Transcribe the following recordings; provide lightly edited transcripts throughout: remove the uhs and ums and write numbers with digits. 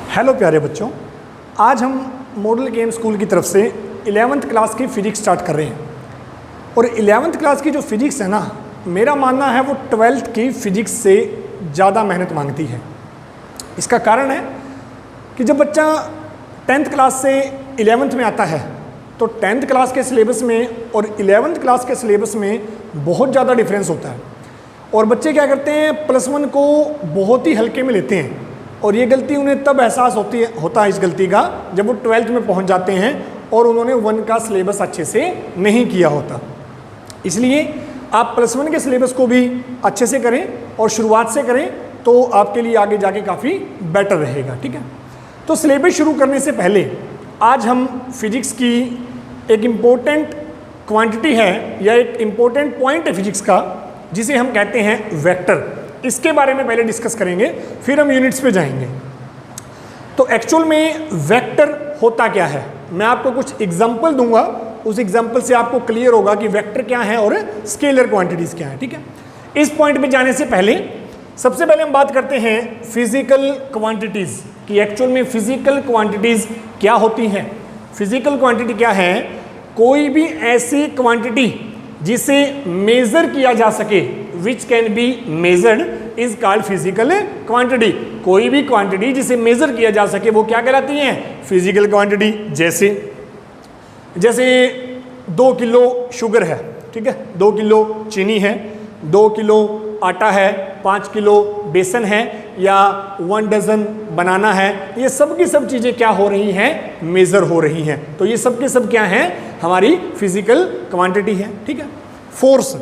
Hello प्यारे बच्चों, आज हम मॉडल केम स्कूल की तरफ से 11th क्लास की फ़िज़िक्स स्टार्ट कर रहे हैं। और 11th क्लास की जो फ़िज़िक्स है ना, मेरा मानना है वो 12th की फ़िज़िक्स से ज़्यादा मेहनत मांगती है। इसका कारण है कि जब बच्चा 10th क्लास से 11th में आता है तो 10th क्लास के सिलेबस में और 11th क्लास के सिलेबस में बहुत ज़्यादा डिफरेंस होता है। और बच्चे क्या करते हैं, +1 को बहुत ही हल्के में लेते हैं और ये गलती उन्हें तब एहसास होता है इस गलती का जब वो 12th में पहुंच जाते हैं और उन्होंने 1 का सिलेबस अच्छे से नहीं किया होता। इसलिए आप +1 के सिलेबस को भी अच्छे से करें और शुरुआत से करें तो आपके लिए आगे जाके काफ़ी बेटर रहेगा। ठीक है, तो सिलेबस शुरू करने से पहले आज हम फिजिक्स की एक इम्पोर्टेंट क्वांटिटी है या एक इम्पोर्टेंट पॉइंट है फिजिक्स का, जिसे हम कहते हैं वेक्टर। इसके बारे में पहले डिस्कस करेंगे, फिर हम यूनिट्स पे जाएंगे। तो एक्चुअल में वेक्टर होता क्या है, मैं आपको कुछ एग्जांपल दूंगा, उस एग्जांपल से आपको क्लियर होगा कि वेक्टर क्या है और स्केलर क्वांटिटीज क्या है। ठीक है, इस पॉइंट पे जाने से पहले सबसे पहले हम बात करते हैं फिजिकल क्वांटिटीज कि एक्चुअल में फिजिकल क्वांटिटीज क्या होती हैं। फिजिकल क्वांटिटी क्या है, कोई भी ऐसी क्वांटिटी जिसे मेजर किया जा सके, which can be measured is called physical quantity. कोई भी क्वांटिटी जिसे मेजर किया जा सके वो क्या कहलाती है, फिजिकल क्वांटिटी। जैसे 2 किलो शुगर है, ठीक है, 2 किलो चीनी है, 2 किलो आटा है, 5 किलो बेसन है या 1 डजन बनाना है, ये सब की सब चीज़ें क्या हो रही हैं, मेज़र हो रही हैं। तो ये सब के सब क्या हैं, हमारी फिजिकल क्वांटिटी है। ठीक है, फोर्स,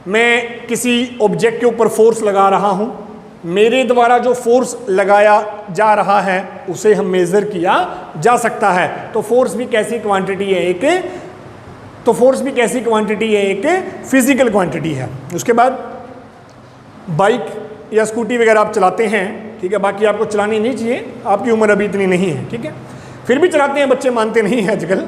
मैं किसी ऑब्जेक्ट के ऊपर फोर्स लगा रहा हूँ, मेरे द्वारा जो फोर्स लगाया जा रहा है उसे हम मेज़र किया जा सकता है। तो फोर्स भी कैसी क्वांटिटी है, एक फिजिकल क्वांटिटी है। उसके बाद बाइक या स्कूटी वगैरह आप चलाते हैं, ठीक है, बाकी आपको चलानी नहीं चाहिए, आपकी उम्र अभी इतनी नहीं है, ठीक है, फिर भी चलाते हैं, बच्चे मानते नहीं हैं आजकल।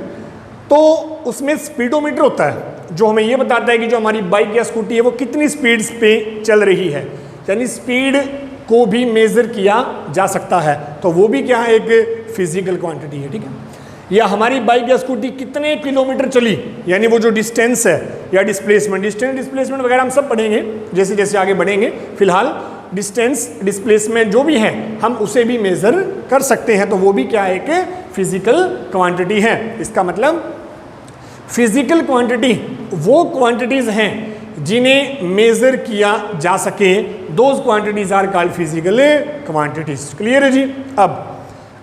तो उसमें स्पीडोमीटर होता है जो हमें ये बताता है कि जो हमारी बाइक या स्कूटी है वो कितनी स्पीड पे चल रही है, यानी स्पीड को भी मेज़र किया जा सकता है। तो वो भी क्या है, एक फिजिकल क्वांटिटी है। ठीक है, या हमारी बाइक या स्कूटी कितने किलोमीटर चली, यानी वो जो डिस्टेंस है या डिस्प्लेसमेंट वगैरह हम सब पढ़ेंगे जैसे जैसे आगे बढ़ेंगे। फिलहाल डिस्टेंस, डिस्प्लेसमेंट जो भी है हम उसे भी मेज़र कर सकते हैं, तो वो भी क्या है, एक फिजिकल क्वांटिटी है। इसका मतलब फिजिकल क्वांटिटी वो क्वांटिटीज़ हैं जिन्हें मेज़र किया जा सके, those quantities are called physical quantities. Clear है जी।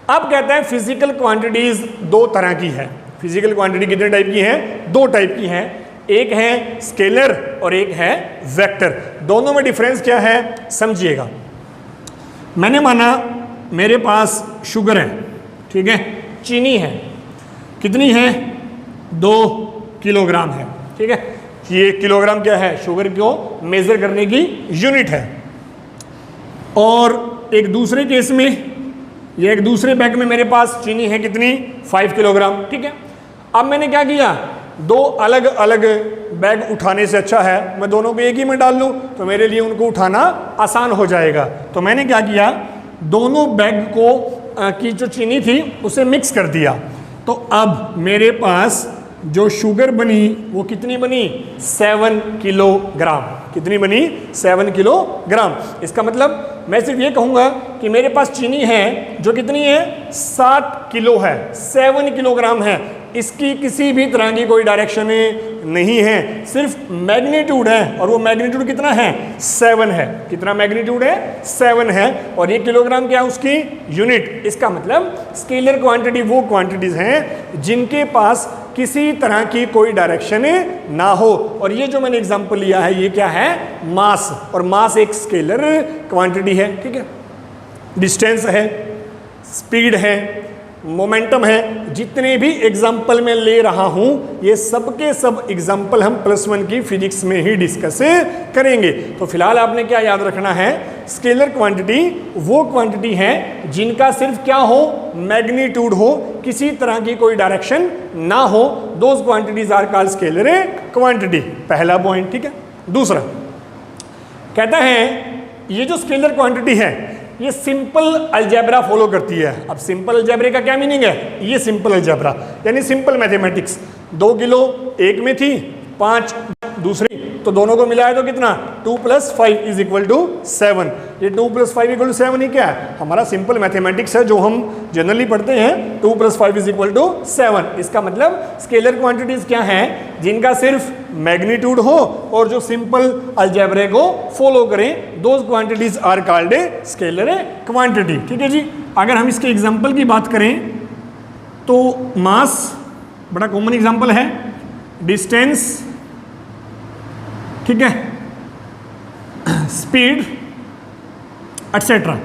अब कहता है फिजिकल क्वांटिटीज 2 तरह की है। फिजिकल क्वांटिटी कितने टाइप की है, 2 टाइप की है, एक है स्केलर और एक है वेक्टर। दोनों में डिफरेंस क्या है समझिएगा। मैंने माना मेरे पास शुगर है, ठीक है, चीनी है, कितनी है, 2 किलोग्राम है। ठीक है, ये किलोग्राम क्या है, शुगर को मेजर करने की यूनिट है। और एक दूसरे केस में, ये एक दूसरे बैग में मेरे पास चीनी है कितनी, 5 किलोग्राम। ठीक है, अब मैंने क्या किया, 2 अलग अलग बैग उठाने से अच्छा है मैं दोनों को एक ही में डाल लूँ, तो मेरे लिए उनको उठाना आसान हो जाएगा। तो मैंने क्या किया, दोनों बैग को की जो चीनी थी उसे मिक्स कर दिया। तो अब मेरे पास जो शुगर बनी वो कितनी बनी, 7 किलोग्राम। कितनी बनी, 7 किलोग्राम। इसका मतलब मैं सिर्फ ये कहूँगा कि मेरे पास चीनी है जो कितनी है, 7 किलो है, 7 किलोग्राम है। इसकी किसी भी तरह की कोई डायरेक्शन नहीं है, सिर्फ मैग्नीट्यूड है, और वो मैग्नीट्यूड कितना है, 7 है। कितना मैग्नीट्यूड है, 7 है, और ये किलोग्राम क्या है, उसकी यूनिट। इसका मतलब स्केलर क्वांटिटी वो क्वांटिटीज हैं जिनके पास किसी तरह की कोई डायरेक्शन ना हो। और ये जो मैंने एग्जांपल लिया है ये क्या है, मास, और मास एक स्केलर क्वांटिटी है। ठीक है, डिस्टेंस है, स्पीड है, मोमेंटम है, जितने भी एग्जाम्पल मैं ले रहा हूं ये सब के सब एग्जाम्पल हम +1 की फिजिक्स में ही डिस्कस करेंगे। तो फिलहाल आपने क्या याद रखना है, स्केलर क्वांटिटी वो क्वांटिटी है जिनका सिर्फ क्या हो, मैग्नीट्यूड हो, किसी तरह की कोई डायरेक्शन ना हो, those quantities are called scalar quantity. पहला पॉइंट। ठीक है, दूसरा कहता है ये जो स्केलर क्वांटिटी है ये सिंपल अलजेब्रा फॉलो करती है। अब सिंपल अलजेब्रे का क्या मीनिंग है? ये सिंपल अलजेब्रा यानी सिंपल मैथमेटिक्स। 2 किलो एक में थी, 5 दूसरी, तो दोनों को मिलाया तो कितना? 2 + 5 = 7। ये 2 + 5 = 7 ही क्या है? हमारा सिंपल मैथमेटिक्स है जो हम जनरली पढ़ते हैं। 2 + 5 = 7। इसका मतलब स्केलर क्वांटिटीज क्या हैं? जिनका सिर्फ मैग्नीट्यूड हो और जो सिंपल अलजेब्रे को फॉलो करें, those quantities are called scalar quantity. ठीक है जी। अगर हम इसके एग्जाम्पल की बात करें तो मास बड़ा कॉमन एग्जाम्पल है, डिस्टेंस, ठीक है, स्पीड एटसेट्रा,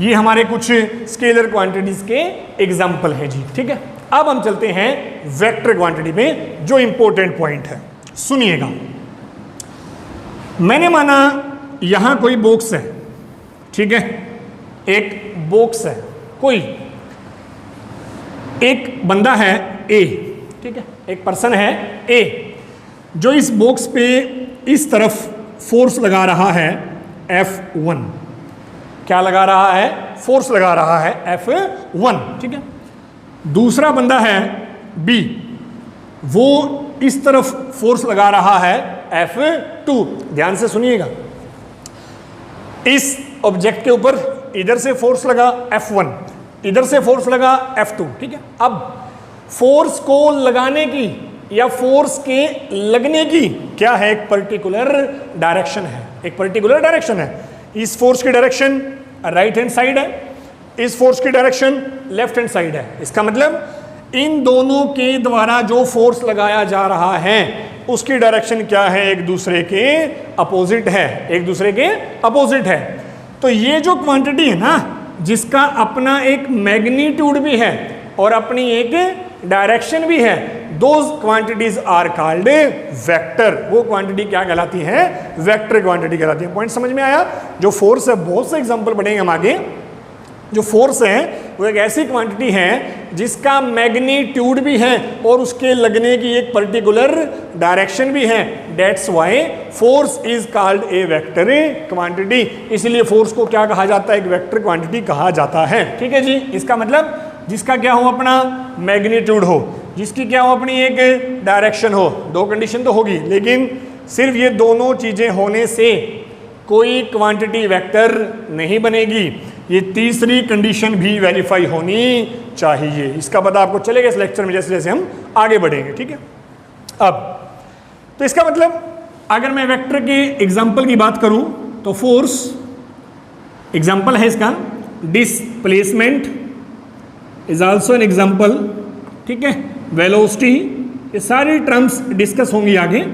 ये हमारे कुछ स्केलर क्वांटिटीज के एग्जाम्पल हैं जी। ठीक है, अब हम चलते हैं वेक्टर क्वांटिटी में, जो इंपॉर्टेंट पॉइंट है, सुनिएगा। मैंने माना यहां कोई बॉक्स है, ठीक है, एक बॉक्स है, कोई एक बंदा है ए, ठीक है, एक पर्सन है ए, जो इस बॉक्स पे इस तरफ फोर्स लगा रहा है F1। क्या लगा रहा है? फोर्स लगा रहा है F1। ठीक है, दूसरा बंदा है B, वो इस तरफ फोर्स लगा रहा है F2। ध्यान से सुनिएगा, इस ऑब्जेक्ट के ऊपर इधर से फोर्स लगा F1, इधर से फोर्स लगा F2। ठीक है, अब फोर्स को लगाने की या फोर्स के लगने की क्या है? एक पर्टिकुलर डायरेक्शन है, एक पर्टिकुलर डायरेक्शन है। इस फोर्स की डायरेक्शन राइट हैंड साइड है, इस फोर्स की डायरेक्शन लेफ्ट हैंड साइड है। इसका मतलब इन दोनों के द्वारा जो फोर्स लगाया जा रहा है उसकी डायरेक्शन क्या है? एक दूसरे के अपोजिट है, एक दूसरे के अपोजिट है। तो ये जो क्वांटिटी है ना, जिसका अपना एक मैग्नीट्यूड भी है और अपनी एक डायरेक्शन भी है, those quantities are called vector. वो क्वांटिटी क्या कहलाती है? वेक्टर क्वांटिटी कहलाती है। पॉइंट समझ में आया? जो फोर्स है, बहुत से एग्जांपल बढ़ेंगे हम आगे। जो फोर्स है वो एक ऐसी क्वांटिटी है जिसका मैग्नीट्यूड भी है और उसके लगने की एक पर्टिकुलर डायरेक्शन भी है। That's why force is called a vector quantity. इसलिए फोर्स को क्या कहा जाता है? एक वेक्टर क्वांटिटी कहा जाता है। ठीक है जी। इसका मतलब जिसका क्या हो? अपना मैग्नीट्यूड हो, जिसकी क्या हो? अपनी एक डायरेक्शन हो। दो कंडीशन तो होगी, लेकिन सिर्फ ये दोनों चीजें होने से कोई क्वांटिटी वेक्टर नहीं बनेगी। ये तीसरी कंडीशन भी वेरीफाई होनी चाहिए। इसका पता आपको चलेगा इस लेक्चर में जैसे जैसे हम आगे बढ़ेंगे। ठीक है, अब तो इसका मतलब अगर मैं वेक्टर के एग्जाम्पल की बात करूं तो फोर्स एग्जाम्पल है इसका, displacement is also an example. ठीक है, वेलोसिटी, ये सारी टर्म्स डिस्कस होंगी आगे,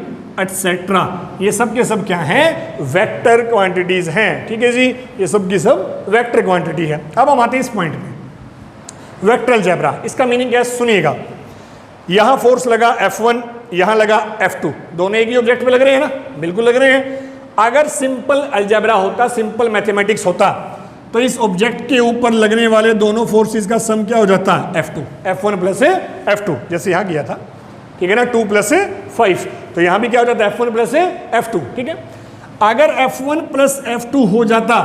एटसेट्रा। ये सब के सब क्या हैं? वेक्टर क्वांटिटीज हैं। ठीक है जी, ये सब की सब वेक्टर क्वांटिटी है। अब हम आते हैं इस पॉइंट पे, वेक्टर अलजेब्रा। इसका मीनिंग क्या है? सुनिएगा। यहां फोर्स लगा F1, यहां लगा F2, दोनों एक ही ऑब्जेक्ट पे लग रहे हैं ना? बिल्कुल लग रहे हैं। अगर सिंपल अलजेब्रा होता, सिंपल मैथमेटिक्स होता, तो इस ऑब्जेक्ट के ऊपर लगने वाले दोनों फोर्सेस का सम क्या हो जाता? F2, F1 प्लस F2, जैसे यहां किया था। ठीक है ना, 2 + 5, तो यहां भी क्या हो जाता है? F1 plus F2। ठीक है, अगर F1 प्लस F2 हो जाता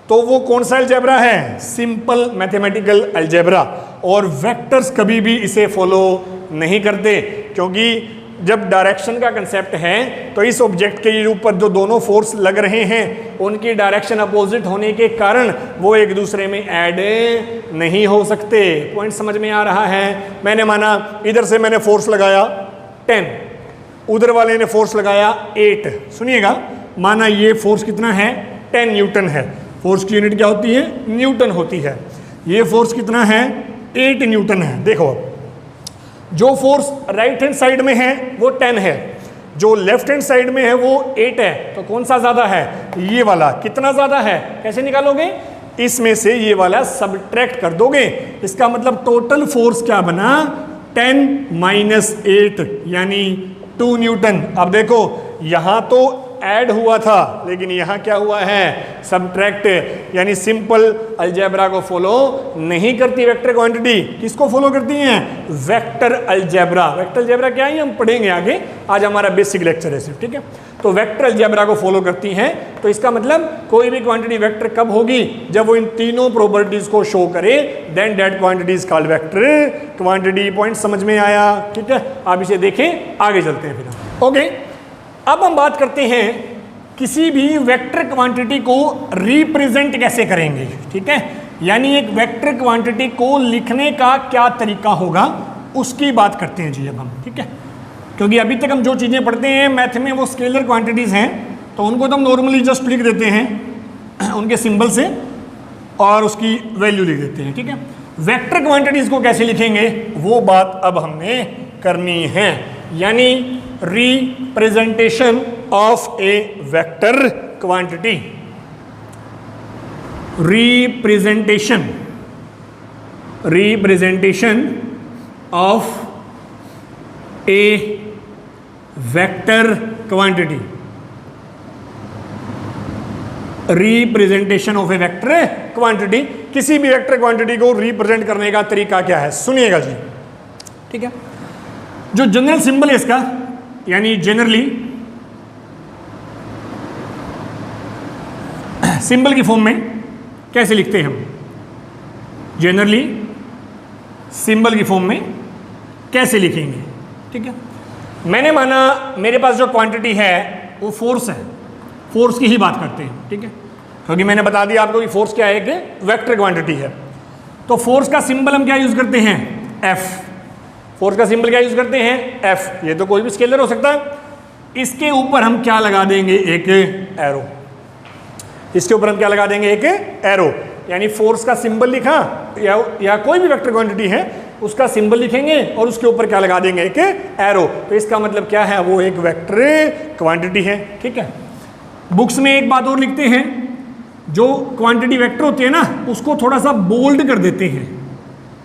तो वो कौन सा अलजेब्रा है? Simple mathematical algebra. और वेक्टर्स कभी भी इसे फॉलो नहीं करते, क्योंकि जब डायरेक्शन का कंसेप्ट है तो इस ऑब्जेक्ट के ऊपर जो दोनों फोर्स लग रहे हैं उनकी डायरेक्शन अपोजिट होने के कारण वो एक दूसरे में ऐड नहीं हो सकते। पॉइंट समझ में आ रहा है? मैंने माना इधर से मैंने फोर्स लगाया 10, उधर वाले ने फोर्स लगाया 8। सुनिएगा, माना ये फोर्स कितना है? 10 न्यूटन है। फोर्स की यूनिट क्या होती है? न्यूटन होती है। ये फोर्स कितना है? 8 न्यूटन है। देखो, जो फोर्स राइट हैंड साइड में है वो 10 है, जो लेफ्ट हैंड साइड में है वो 8 है। तो कौन सा ज्यादा है? ये वाला। कितना ज्यादा है? कैसे निकालोगे? इसमें से ये वाला सब्ट्रैक्ट कर दोगे। इसका मतलब टोटल फोर्स क्या बना? 10 - 8 यानी 2 न्यूटन। अब देखो, यहां तो ऐड हुआ था, लेकिन यहाँ क्या हुआ है, सबट्रैक्ट, यानी सिंपल अलजेब्रा को फॉलो नहीं करती वेक्टर क्वांटिटी। किसको फॉलो करती हैं, वेक्टर अलजेब्रा। वेक्टर अलजेब्रा क्या है हम पढ़ेंगे आगे, आज हमारा बेसिक लेक्चर है सिर्फ, ठीक है। तो वेक्टर अलजेब्रा को फॉलो करती हैं, तो इसका मतलब कोई भी क्वांटिटी वेक्टर कब होगी, जब वो इन तीनों प्रॉपर्टीज को शो करे, then that quantity is called vector quantity. Point समझ में आया, ठीक है। आप इसे देखें, आगे चलते हैं फिर। ओके, अब हम बात करते हैं किसी भी वेक्टर क्वांटिटी को रिप्रेजेंट कैसे करेंगे, ठीक है। यानी एक वेक्टर क्वांटिटी को लिखने का क्या तरीका होगा, उसकी बात करते हैं जी अब हम, ठीक है। क्योंकि अभी तक हम जो चीज़ें पढ़ते हैं मैथ में वो स्केलर क्वांटिटीज़ हैं, तो उनको तो हम नॉर्मली जस्ट लिख देते हैं उनके सिंबल से और उसकी वैल्यू लिख देते हैं, ठीक है। वेक्टर क्वांटिटीज़ को कैसे लिखेंगे वो बात अब हमने करनी है, यानी representation of a vector quantity. Representation of a vector quantity. Representation of a vector quantity, किसी भी वेक्टर क्वांटिटी को रिप्रेजेंट करने का तरीका क्या है, सुनिएगा जी, ठीक है। जो जनरल सिंबल है इसका, यानी जनरली सिंबल की फॉर्म में कैसे लिखते हैं हम, जनरली सिंबल की फॉर्म में कैसे लिखेंगे, ठीक है। मैंने माना मेरे पास जो क्वांटिटी है वो फोर्स है, फोर्स की ही बात करते हैं, ठीक है। क्योंकि मैंने बता दिया आपको कि फोर्स क्या है, एक वेक्टर क्वांटिटी है। तो फोर्स का सिंबल हम क्या यूज करते हैं, एफ। फोर्स का सिंबल क्या यूज करते हैं, एफ। ये तो कोई भी स्केलर हो सकता है। इसके ऊपर हम क्या लगा देंगे, एक एरो। इसके ऊपर हम क्या लगा देंगे, एक एरो। यानी फोर्स का सिंबल लिखा या कोई भी वेक्टर क्वांटिटी है उसका सिंबल लिखेंगे और उसके ऊपर क्या लगा देंगे, एक एरो। तो इसका मतलब क्या है, वो एक वेक्टर क्वांटिटी है, ठीक है। बुक्स में एक बात और लिखते हैं, जो क्वांटिटी वेक्टर होती है ना उसको थोड़ा सा बोल्ड कर देते हैं,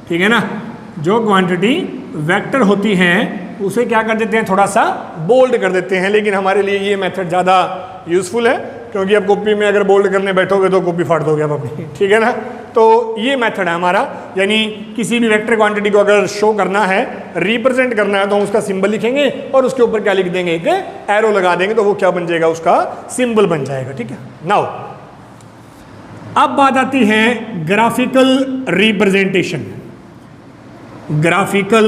ठीक है ना। जो क्वांटिटी वेक्टर होती हैं उसे क्या कर देते हैं, थोड़ा सा बोल्ड कर देते हैं। लेकिन हमारे लिए ये मेथड ज़्यादा यूजफुल है, क्योंकि अब कॉपी में अगर बोल्ड करने बैठोगे तो कॉपी फाड़ दोगे आप अपनी, ठीक है ना। तो ये मेथड है हमारा, यानी किसी भी वेक्टर क्वांटिटी को अगर शो करना है, रिप्रेजेंट करना है, तो हम उसका सिंबल लिखेंगे और उसके ऊपर क्या लिख देंगे, एक एरो लगा देंगे, तो वो क्या बन जाएगा, उसका सिंबल बन जाएगा, ठीक है। नाउ अब बात आती है graphical representation. Graphical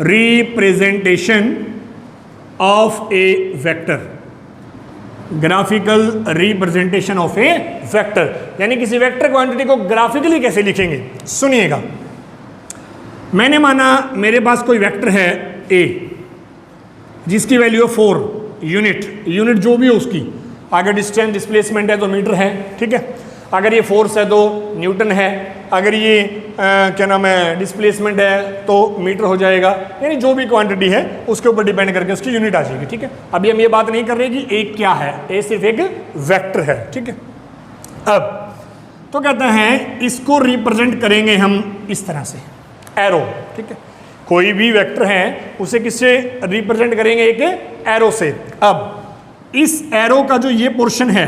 representation of a vector. Graphical representation of a vector, यानी किसी वेक्टर क्वांटिटी को ग्राफिकली कैसे लिखेंगे, सुनिएगा। मैंने माना मेरे पास कोई वेक्टर है ए, जिसकी वैल्यू है 4 यूनिट जो भी हो उसकी। अगर डिस्टेंस डिस्प्लेसमेंट है तो मीटर है, ठीक है। अगर ये फोर्स है तो न्यूटन है, अगर ये क्या नाम है डिस्प्लेसमेंट है तो मीटर हो जाएगा। यानी जो भी क्वांटिटी है उसके ऊपर डिपेंड करके उसकी यूनिट आ जाएगी, ठीक है। अभी हम ये बात नहीं कर रहे कि ए क्या है, ए सिर्फ एक वेक्टर है, ठीक है। अब तो कहता है इसको रिप्रेजेंट करेंगे हम इस तरह से, एरो, ठीक है। कोई भी वेक्टर है उसे किससे रिप्रेजेंट करेंगे, एक एरो से। अब इस एरो का जो ये पोर्शन है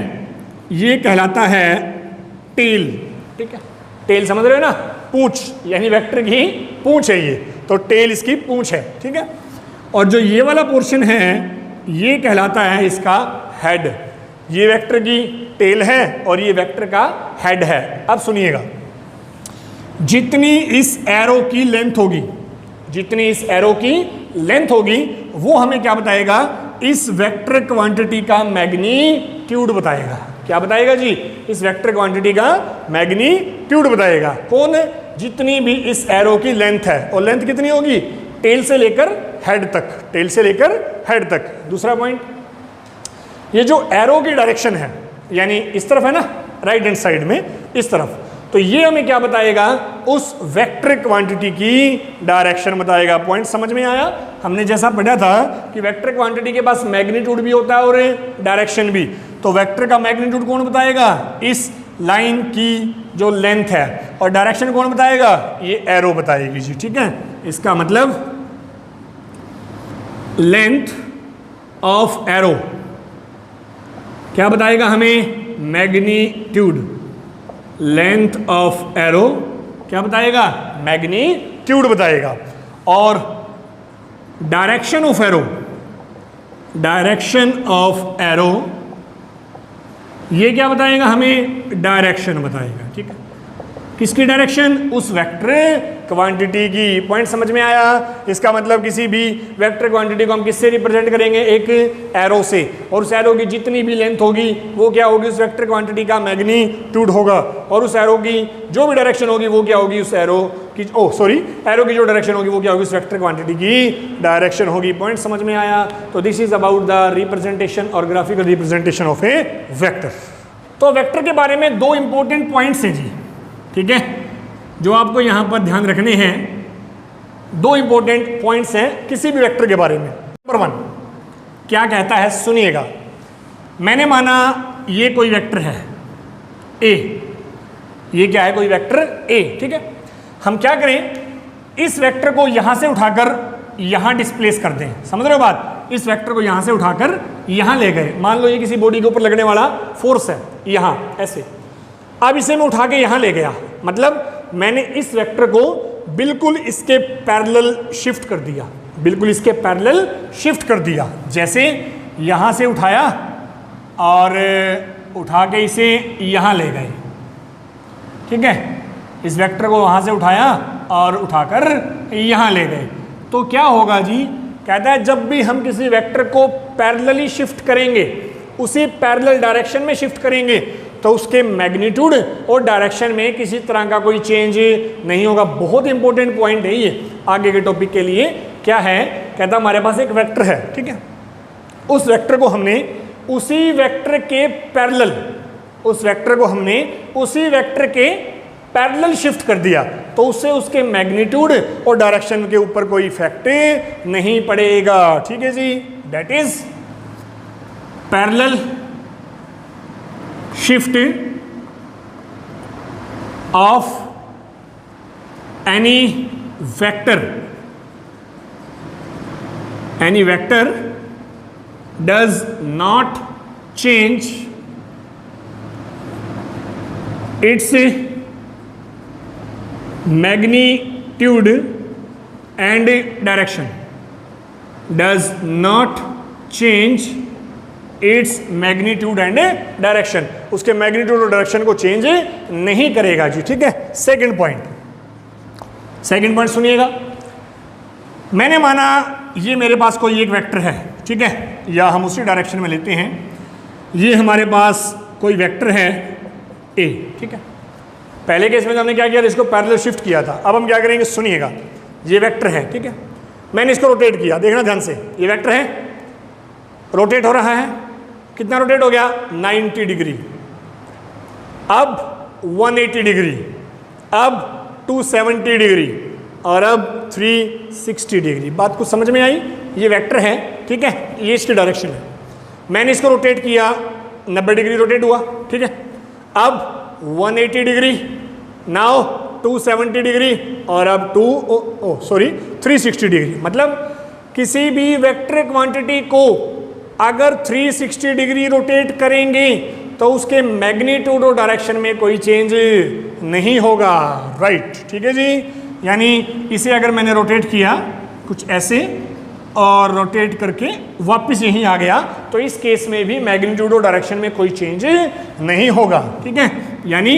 ये कहलाता है टेल, ठीक है। टेल समझ रहे हो ना, पूंछ, यानी वेक्टर की पूंछ है ये, तो टेल इसकी पूंछ है, ठीक है। और जो ये वाला पोर्शन है ये कहलाता है इसका हेड। ये वेक्टर की टेल है और ये वेक्टर का हेड है। अब सुनिएगा, जितनी इस एरो की लेंथ होगी, जितनी इस एरो की लेंथ होगी वो हमें क्या बताएगा, इस वेक्टर क्वांटिटी का मैग्नीट्यूड बताएगा। क्या बताएगा जी, इस वेक्टर क्वांटिटी का मैग्नीट्यूड बताएगा। कौन है, जितनी भी इस एरो की लेंथ है। और लेंथ कितनी होगी, टेल से लेकर हेड तक, टेल से लेकर हेड तक। दूसरा पॉइंट, ये जो एरो की डायरेक्शन है, यानी इस तरफ है ना, राइट हैंड साइड में इस तरफ, तो ये हमें क्या बताएगा, उस वेक्टर क्वांटिटी की डायरेक्शन बताएगा। पॉइंट समझ में आया। हमने जैसा पढ़ा था कि वेक्टर क्वांटिटी के पास मैग्नीट्यूड भी होता है और डायरेक्शन भी। तो वेक्टर का मैग्नीट्यूड कौन बताएगा, इस लाइन की जो लेंथ है, और डायरेक्शन कौन बताएगा, ये एरो बताएगी जी, ठीक है। इसका मतलब लेंथ ऑफ एरो क्या बताएगा हमें? मैग्नीट्यूड। लेंथ ऑफ एरो क्या बताएगा? मैग्नीट्यूड बताएगा। और direction of arrow, direction of arrow ये क्या बताएगा हमें? डायरेक्शन बताएगा। ठीक है, किसकी डायरेक्शन? उस वेक्टर क्वांटिटी की। पॉइंट समझ में आया? इसका मतलब किसी भी वेक्टर क्वांटिटी को हम किससे रिप्रेजेंट करेंगे? एक एरो से, और उस एरो की जितनी भी लेंथ होगी वो क्या होगी? उस वेक्टर क्वांटिटी का मैग्नीट्यूड होगा, और उस एरो की जो भी डायरेक्शन होगी वो क्या होगी? उस एरो की एरो की जो डायरेक्शन होगी वो क्या होगी? उस वेक्टर क्वांटिटी की डायरेक्शन होगी। पॉइंट समझ में आया? तो this is about the representation और graphical representation of a vector. तो वेक्टर के बारे में दो इंपॉर्टेंट पॉइंट्स हैं जी, ठीक है, जो आपको यहां पर ध्यान रखने हैं। दो इंपॉर्टेंट पॉइंट्स हैं किसी भी वेक्टर के बारे में। नंबर 1 क्या कहता है? सुनिएगा। मैंने माना ये कोई वेक्टर है ए, ये क्या है? कोई वेक्टर ए। ठीक है, हम क्या करें? इस वेक्टर को यहां से उठाकर यहां डिस्प्लेस कर दें। समझ रहे हो बात? इस वेक्टर को यहां से उठाकर यहां ले गए। मान लो ये किसी बॉडी के ऊपर लगने वाला फोर्स है, यहां ऐसे। अब इसे मैं उठा के यहां ले गया, मतलब मैंने इस वेक्टर को बिल्कुल इसके पैरेलल शिफ्ट कर दिया, बिल्कुल इसके पैरेलल शिफ्ट कर दिया। जैसे यहां से उठाया और उठा के इसे यहां ले गए। ठीक है, इस वेक्टर को वहां से उठाया और उठाकर यहां ले गए। तो क्या होगा जी? कहता है जब भी हम किसी वेक्टर को पैरेलली शिफ्ट करेंगे, उसी पैरेलल डायरेक्शन में शिफ्ट करेंगे, तो उसके मैग्नीट्यूड और डायरेक्शन में किसी तरह का कोई चेंज नहीं होगा। बहुत इंपॉर्टेंट पॉइंट है ये आगे के टॉपिक के लिए। क्या है? कहता हमारे पास एक वेक्टर है, ठीक है, उस वेक्टर को हमने उसी वेक्टर के पैरेलल, उस वेक्टर को हमने उसी वेक्टर के पैरेलल शिफ्ट कर दिया, तो उससे उसके मैग्नीट्यूड और डायरेक्शन के ऊपर कोई इफेक्ट नहीं पड़ेगा। ठीक है जी, that is parallel shift of any vector does not change its magnitude and direction, does not change its magnitude and direction, उसके मैग्नीट्यूड और डायरेक्शन को चेंज नहीं करेगा जी। ठीक है, सेकंड पॉइंट, सेकंड पॉइंट सुनिएगा। मैंने माना ये मेरे पास कोई एक वेक्टर है, ठीक है, या हम उसी डायरेक्शन में लेते हैं। ये हमारे पास कोई वेक्टर है ए, ठीक है। पहले केस में हमने क्या किया? इसको पैरेलल शिफ्ट किया था। अब हम क्या करेंगे? सुनिएगा। ये वेक्टर है, ठीक है, मैंने इसको रोटेट किया, देखना ध्यान से। ये वेक्टर है, रोटेट हो रहा है, कितना रोटेट हो गया? 90 डिग्री, अब 180 डिग्री, अब 270 डिग्री, और अब 360 डिग्री। बात कुछ समझ में आई? ये वेक्टर है, ठीक है, ये इसकी डायरेक्शन है। मैंने इसको रोटेट किया, 90 डिग्री रोटेट हुआ, ठीक है। अब 180 डिग्री, नाउ 270 डिग्री, और अब 360 डिग्री। मतलब किसी भी वेक्टर क्वांटिटी को अगर 360 डिग्री रोटेट करेंगे तो उसके मैग्नीट्यूड और डायरेक्शन में कोई चेंज नहीं होगा। राइट, ठीक है जी। यानी इसे अगर मैंने रोटेट किया कुछ ऐसे और रोटेट करके वापस यहीं आ गया, तो इस केस में भी मैग्नीट्यूड और डायरेक्शन में कोई चेंज नहीं होगा। ठीक है, यानी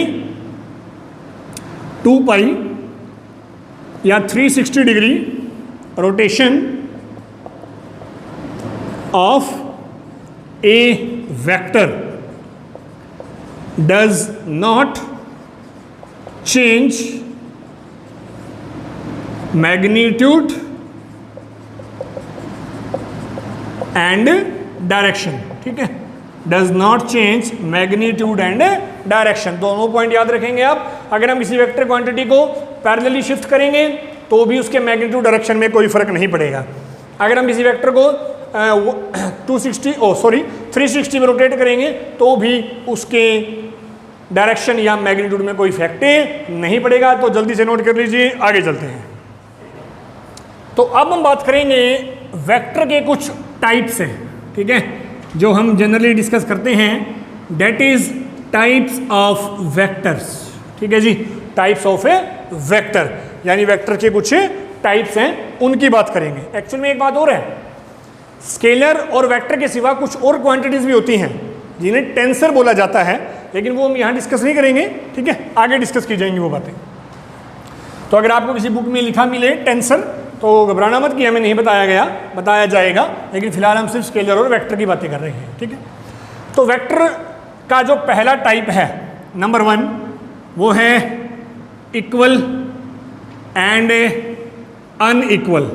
2 पाई या 360 degree rotation of a vector does not change magnitude and direction। ठीक है, does not change magnitude and direction। दोनों पॉइंट याद रखेंगे आप। अगर हम किसी वेक्टर क्वांटिटी को पैरेलली शिफ्ट करेंगे तो भी उसके मैग्नीट्यूड डायरेक्शन में कोई फर्क नहीं पड़ेगा। अगर हम किसी वेक्टर को 360 में रोटेट करेंगे तो भी उसके डायरेक्शन या मैग्नीट्यूड में कोई इफेक्ट नहीं पड़ेगा। तो जल्दी से नोट कर लीजिए, आगे चलते हैं। तो अब हम बात करेंगे वेक्टर के कुछ टाइप्स हैं, ठीक है, जो हम जनरली डिस्कस करते हैं, that is types of vectors. ठीक है जी, टाइप्स ऑफ ए वेक्टर, यानी वेक्टर के कुछ टाइप्स हैं, उनकी बात करेंगे। एक्चुअल में एक बात और है, स्केलर और वेक्टर के सिवा कुछ और क्वांटिटीज भी होती हैं जिन्हें टेंसर बोला जाता है, लेकिन वो हम यहाँ डिस्कस नहीं करेंगे। ठीक है, आगे डिस्कस की जाएंगी वो बातें। तो अगर आपको किसी बुक में लिखा मिले टेंसर, तो घबराना मत कि हमें नहीं बताया गया, बताया जाएगा, लेकिन फिलहाल हम सिर्फ स्केलर और वेक्टर की बातें कर रहे हैं। ठीक है, तो वेक्टर का जो पहला टाइप है, नंबर 1, वो है equal and unequal.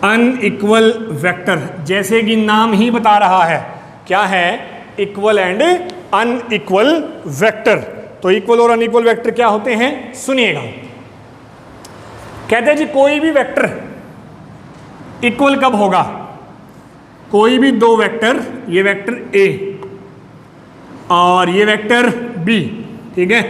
Unequal vector, जैसे कि नाम ही बता रहा है, क्या है? Equal and unequal vector. तो इक्वल और अनइक्वल वेक्टर क्या होते हैं, सुनिएगा। कहते हैं जी कोई भी वेक्टर इक्वल कब होगा? कोई भी दो वेक्टर, ये वेक्टर ए और ये वेक्टर बी, ठीक है,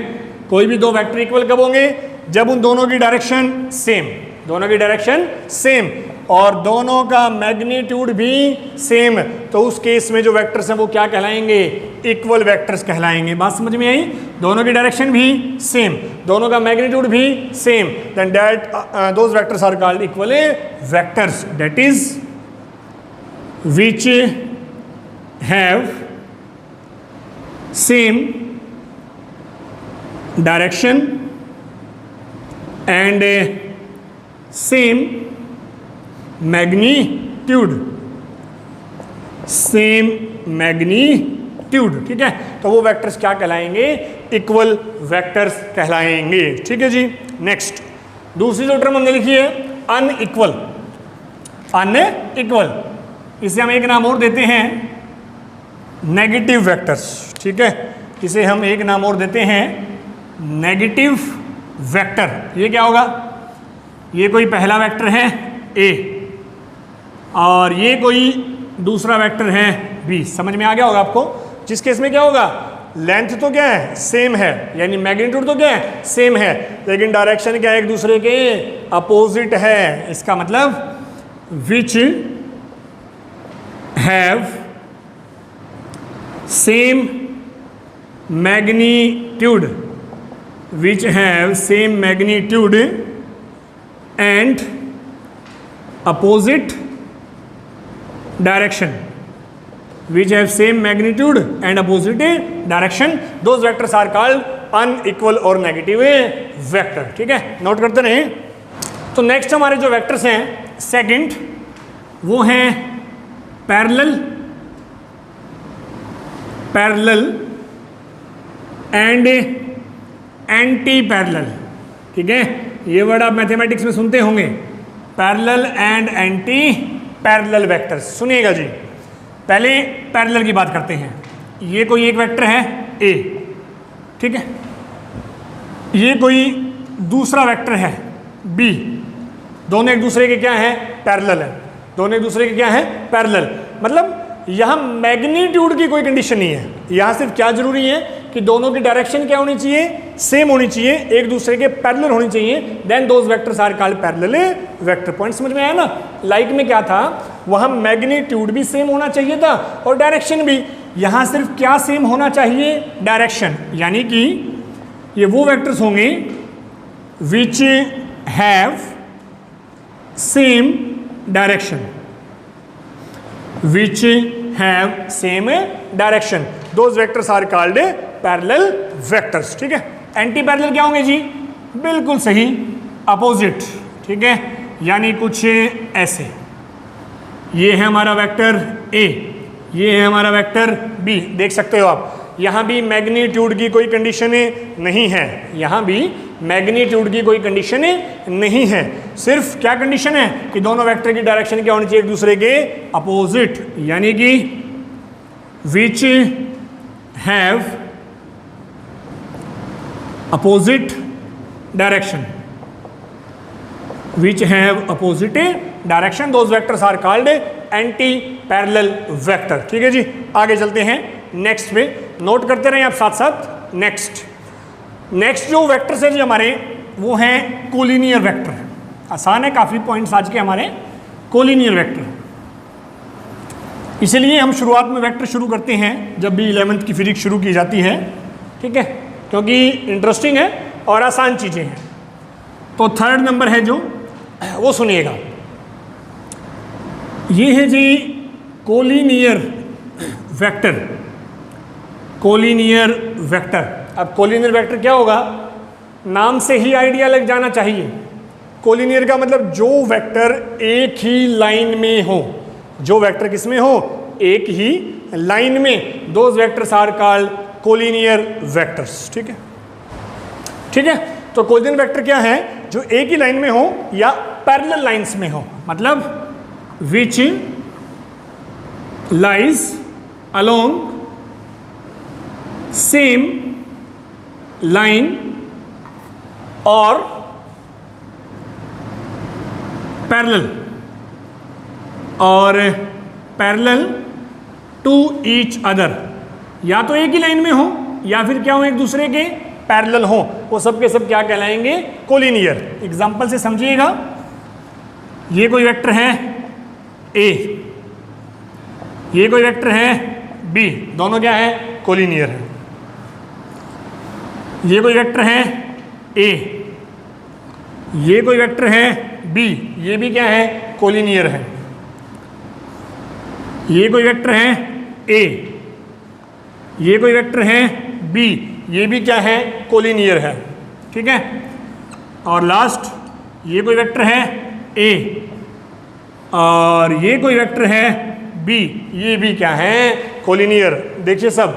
कोई भी दो वेक्टर इक्वल कब होंगे? जब उन दोनों की डायरेक्शन सेम, दोनों की डायरेक्शन सेम और दोनों का मैग्नीट्यूड भी सेम, तो उस केस में जो वेक्टर्स हैं वो क्या कहलाएंगे? इक्वल वेक्टर्स कहलाएंगे। बात समझ में आई? दोनों की डायरेक्शन भी सेम, दोनों का मैग्नीट्यूड भी same, then that those vectors are called equal vectors, that is which have same direction and same magnitude, same magnitude। ठीक है, तो वो वेक्टर्स क्या कहलाएंगे? इक्वल वेक्टर्स कहलाएंगे। ठीक है जी। नेक्स्ट, दूसरी जो टर्म हमने लिखी है अनइक्वल। अनइक्वल, इसे हम एक नाम और देते हैं नेगेटिव वेक्टर्स। ठीक है, इसे हम एक नाम और देते हैं नेगेटिव वेक्टर। ये क्या होगा? ये कोई पहला वेक्टर है ए और ये कोई दूसरा वेक्टर है बी। समझ में आ गया होगा आपको? जिस केस में क्या होगा, लेंथ तो क्या है? सेम है, यानी मैग्नीट्यूड तो क्या है? सेम है, लेकिन डायरेक्शन क्या है? एक दूसरे के अपोजिट है। इसका मतलब विच have same magnitude, which have same magnitude and opposite direction, which have same magnitude and opposite direction, those vectors are called unequal or negative vector। ठीक है, नोट करते रहे। तो नेक्स्ट हमारे जो वेक्टर्स हैं सेकंड, वो हैं parallel, parallel and anti parallel. ठीक है, ये वर्ड आप मैथमेटिक्स में सुनते होंगे, parallel and anti parallel vectors. सुनिएगा जी, पहले पैरेलल की बात करते हैं। ये कोई एक वेक्टर है ए, ठीक है, ये कोई दूसरा वेक्टर है बी, दोनों एक दूसरे के क्या है? पैरेलल है, दोनों एक दूसरे के क्या है? पैरेलल। मतलब यहाँ मैग्नीट्यूड की कोई कंडीशन नहीं है, यहाँ सिर्फ क्या जरूरी है कि दोनों की डायरेक्शन क्या होनी चाहिए? सेम होनी चाहिए, एक दूसरे के पैरेलल होनी चाहिए, then those vectors are called parallel vector. Point समझ में आया ना? लाइक में क्या था, वहाँ मैग्नीट्यूड भी सेम होना चाहिए था और डायरेक्शन भी। यहाँ सिर्फ क्या सेम होना चाहिए? डायरेक्शन। यानी कि ये वो वेक्टर्स होंगे which have same direction, which have same direction, those vectors are called parallel vectors। ठीक है, एंटी पैरेलल क्या होंगे जी? बिल्कुल सही, अपोजिट। ठीक है, यानी कुछ ऐसे, ये है हमारा वेक्टर ए, ये है हमारा वेक्टर बी। देख सकते हो आप, यहाँ भी मैग्नीट्यूड की कोई कंडीशन नहीं है, यहाँ भी मैग्नीट्यूड की कोई कंडीशन नहीं है। सिर्फ क्या कंडीशन है कि दोनों वेक्टर की डायरेक्शन क्या होनी चाहिए? एक दूसरे के अपोजिट, यानी कि which have opposite direction, which have opposite direction, those vectors are called anti parallel vector. ठीक है जी, आगे चलते हैं नेक्स्ट पे, नोट करते रहें आप साथ साथ। नेक्स्ट जो वेक्टर्स हैं जी हमारे, वो हैं कोलिनियर वेक्टर। आसान है काफ़ी पॉइंट्स आज के हमारे। कोलिनियर वेक्टर, इसलिए हम शुरुआत में वेक्टर शुरू करते हैं जब भी 11th की फिजिक्स शुरू की जाती है, ठीक है, क्योंकि इंटरेस्टिंग है और आसान चीज़ें हैं। तो थर्ड नंबर है जो, वो सुनिएगा, ये है जी कोलिनियर वेक्टर। कोलिनियर वेक्टर, अब कोलिनियर वेक्टर क्या होगा, नाम से ही आइडिया लग जाना चाहिए। कोलिनियर का मतलब जो वेक्टर एक ही लाइन में हो, जो वेक्टर किसमें हो, एक ही लाइन में, those vectors are called collinear vectors. ठीक है, ठीक है। तो कोलिनियर वेक्टर क्या है, जो एक ही लाइन में हो या पैरेलल लाइंस में हो, मतलब which lies along same line और पैरेलल और पैरेलल टू ईच अदर, या तो एक ही लाइन में हो या फिर क्या हो, एक दूसरे के पैरेलल हो, वो सब के सब क्या कहलाएंगे, कोलिनियर। एग्जांपल से समझिएगा, ये कोई वेक्टर है ए, ये कोई वेक्टर है बी, दोनों क्या है, कोलिनियर है। ये कोई वेक्टर है ए, ये कोई वेक्टर है बी, ये भी क्या है, कोलिनियर है। ये कोई वेक्टर है ए, ये कोई वेक्टर है बी, ये भी क्या है, कोलिनियर है। ठीक है, और लास्ट ये कोई वेक्टर है ए और ये कोई वेक्टर है बी, ये भी क्या है, कोलिनियर। देखिए सब,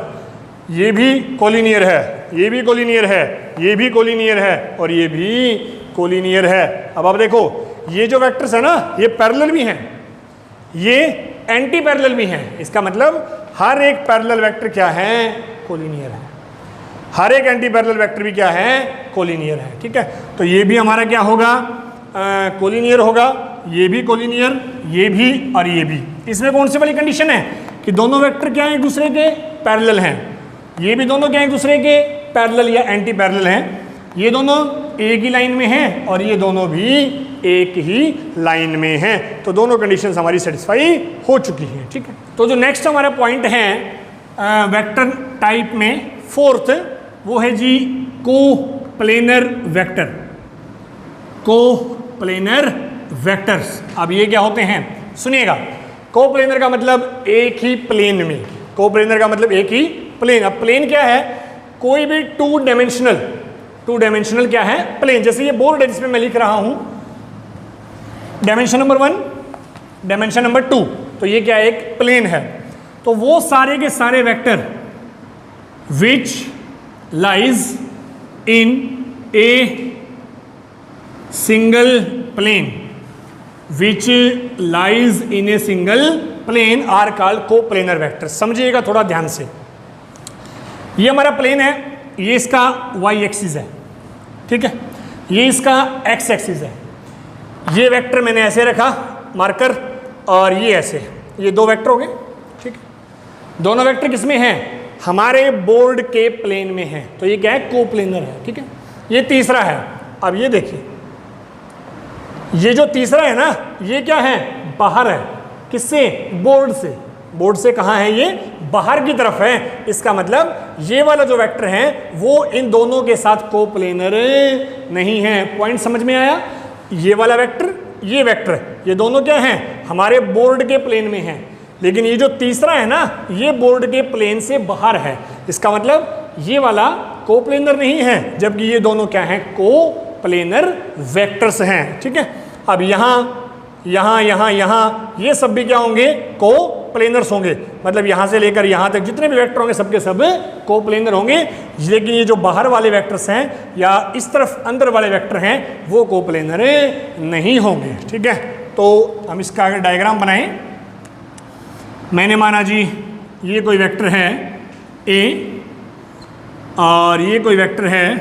ये भी कोलिनियर है, ये भी कोलिनियर है, ये भी कोलिनियर है और ये भी कोलिनियर है। अब आप देखो, ये जो वेक्टर्स है ना, ये पैरेलल भी हैं, ये एंटी पैरेलल भी हैं। इसका मतलब हर एक पैरेलल वेक्टर क्या है, कोलिनियर है। हर एक एंटी पैरेलल वेक्टर भी क्या है, कोलिनियर है। ठीक है, तो ये भी हमारा क्या होगा, कोलिनियर होगा, ये भी कोलिनियर, ये भी और ये भी। इसमें कौन सी वाली कंडीशन है कि दोनों वेक्टर क्या है, एक दूसरे के पैरेलल हैं। ये भी दोनों क्या है, एक दूसरे के पैरेलल या एंटी पैरेलल हैं। ये दोनों एक ही लाइन में हैं और ये दोनों भी एक ही लाइन में हैं। तो दोनों कंडीशंस हमारी सेटिस्फाई हो चुकी हैं। ठीक है, तो जो नेक्स्ट हमारा पॉइंट है वेक्टर टाइप में फोर्थ, वो है जी कोप्लेनर वेक्टर। कोप्लेनर वेक्टर्स, अब ये क्या होते हैं, सुनिएगा। कोप्लेनर का मतलब एक ही प्लेन में, कोप्लेनर का मतलब एक ही प्लेन। अब प्लेन क्या है, कोई भी टू डायमेंशनल क्या है, प्लेन। जैसे ये बोर्ड है जिसमें मैं लिख रहा हूं, डायमेंशन नंबर 1, डायमेंशन नंबर 2, तो ये क्या है, एक प्लेन है। तो वो सारे के सारे vector which lies in a single plane, which lies in a single plane are called coplanar vector. समझिएगा थोड़ा ध्यान से, ये हमारा प्लेन है, ये इसका y एक्सिस है, ठीक है, ये इसका x एक्सिस है। ये वेक्टर मैंने ऐसे रखा मार्कर और ये ऐसे, ये दो वेक्टर हो गए। ठीक है, दोनों वेक्टर किसमें हैं, हमारे बोर्ड के प्लेन में है, तो ये क्या है, कोप्लेनर है। ठीक है, ये तीसरा है। अब ये देखिए, ये जो तीसरा है ना, ये क्या है, बाहर है, किससे, बोर्ड से। बोर्ड से कहाँ है, ये बाहर की तरफ है। इसका मतलब ये वाला जो वेक्टर है वो इन दोनों के साथ कोप्लेनर नहीं है। पॉइंट समझ में आया, ये वाला वेक्टर, ये वेक्टर, ये दोनों क्या हैं, हमारे बोर्ड के प्लेन में हैं। लेकिन ये जो तीसरा है ना, ये बोर्ड के प्लेन से बाहर है। इसका मतलब ये वाला कोप्लेनर नहीं है, जबकि ये दोनों क्या हैं, कोप्लेनर वेक्टर्स हैं। ठीक है, अब यहाँ ये सब भी क्या होंगे, कोप्लेनर्स होंगे। मतलब यहाँ से लेकर यहाँ तक जितने भी वेक्टर होंगे सबके सब कोप्लेनर होंगे। लेकिन ये जो बाहर वाले वेक्टर्स हैं या इस तरफ अंदर वाले वेक्टर हैं वो कोप्लेनर नहीं होंगे। ठीक है, तो हम इसका अगर डायग्राम बनाएं, मैंने माना जी ये कोई वेक्टर है ए और ये कोई वेक्टर है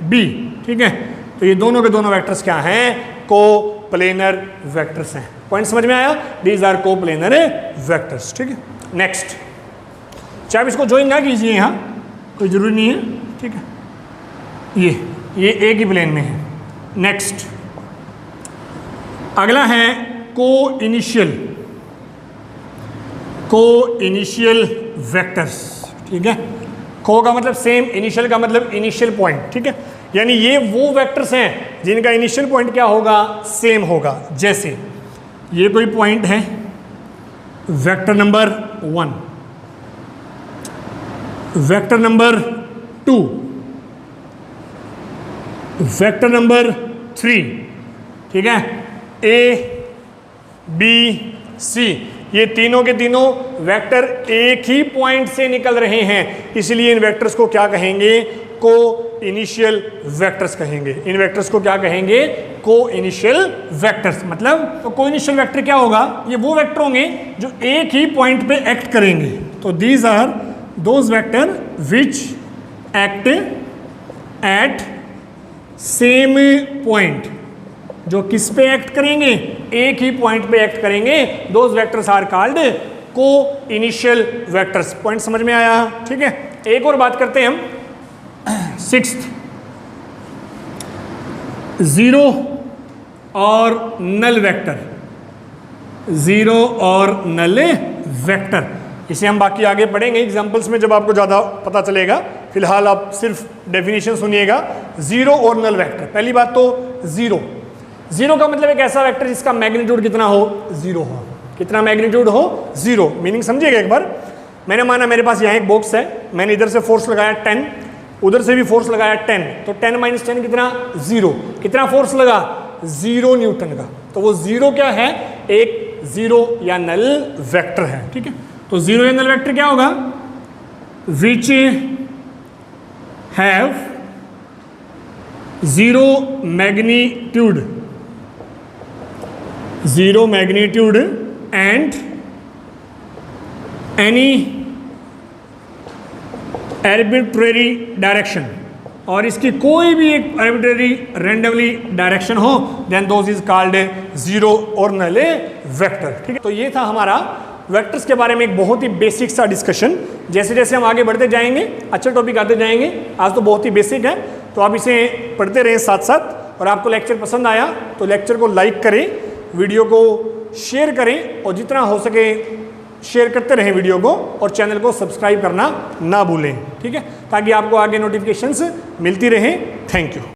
बी। ठीक है, तो ये दोनों के दोनों वेक्टर्स क्या हैं, कोप्लेनर वेक्टर्स हैं। पॉइंट समझ में आया, दीज आर कोप्लेनर वेक्टर्स। ठीक है, नेक्स्ट, चाहे आप इसको ज्वाइन ना कीजिए, यहाँ कोई जरूरी नहीं है। ठीक है, ये एक ही प्लेन में है। नेक्स्ट, अगला है को इनिशियल। को इनिशियल वेक्टर्स, ठीक है। को का मतलब सेम, इनिशियल का मतलब इनिशियल पॉइंट, ठीक है। यानी ये वो वेक्टर्स हैं जिनका इनिशियल पॉइंट क्या होगा, सेम होगा। जैसे ये कोई पॉइंट है, vector number 1, vector number 2, vector number 3, ठीक है। ए बी सी, ये तीनों के तीनों वेक्टर एक ही पॉइंट से निकल रहे हैं, इसलिए इन वेक्टर्स को क्या कहेंगे, को इनिशियल वेक्टर्स कहेंगे। इन वेक्टर्स को क्या कहेंगे, को इनिशियल वेक्टर्स। मतलब तो को इनिशियल वेक्टर क्या होगा, ये वो वेक्टर होंगे जो एक ही पॉइंट पे एक्ट करेंगे। तो these are those vector which act at same point, जो किस पे एक्ट करेंगे, एक ही पॉइंट पे एक्ट करेंगे। Those vectors are called coinitial vectors. Point समझ में आया, ठीक है। एक और बात करते हैं हम, 6th, 0 और नल वेक्टर, 0 और नल वेक्टर, इसे हम बाकी आगे पढ़ेंगे एग्जांपल्स में जब आपको ज़्यादा पता चलेगा। फिलहाल आप सिर्फ डेफिनेशन सुनिएगा। 0 और नल वेक्टर, पहली बात तो 0, 0 का मतलब एक ऐसा वेक्टर जिसका मैग्नीट्यूड कितना हो, 0 हो। कितना मैग्नीट्यूड हो, 0। मीनिंग समझिएगा एक बार। मैंने माना मेरे पास यहाँ एक बॉक्स है, मैंने इधर से फोर्स लगाया 10, उधर से भी फोर्स लगाया 10, तो 10 - 10 कितना, 0। कितना फोर्स लगा, 0 न्यूटन का। तो वो 0 क्या है, एक 0 या नल वेक्टर है, ठीक है। तो 0 या नल वेक्टर क्या होगा, which have 0 magnitude, 0 magnitude and any arbitrary direction, और इसकी कोई भी एक आर्बिट्रेरी रैंडमली डायरेक्शन हो, देन दोज इज कॉल्ड 0 और नल वेक्टर, ठीक है। तो ये था हमारा वेक्टर्स के बारे में एक बहुत ही बेसिक सा डिस्कशन। जैसे जैसे हम आगे बढ़ते जाएंगे अच्छे टॉपिक आते जाएंगे। आज तो बहुत ही बेसिक है, तो आप इसे पढ़ते रहें साथ साथ। और आपको लेक्चर पसंद आया तो लेक्चर को लाइक करें, वीडियो को शेयर करें, और जितना हो सके शेयर करते रहें वीडियो को, और चैनल को सब्सक्राइब करना ना भूलें, ठीक है, ताकि आपको आगे नोटिफिकेशंस मिलती रहें। Thank you.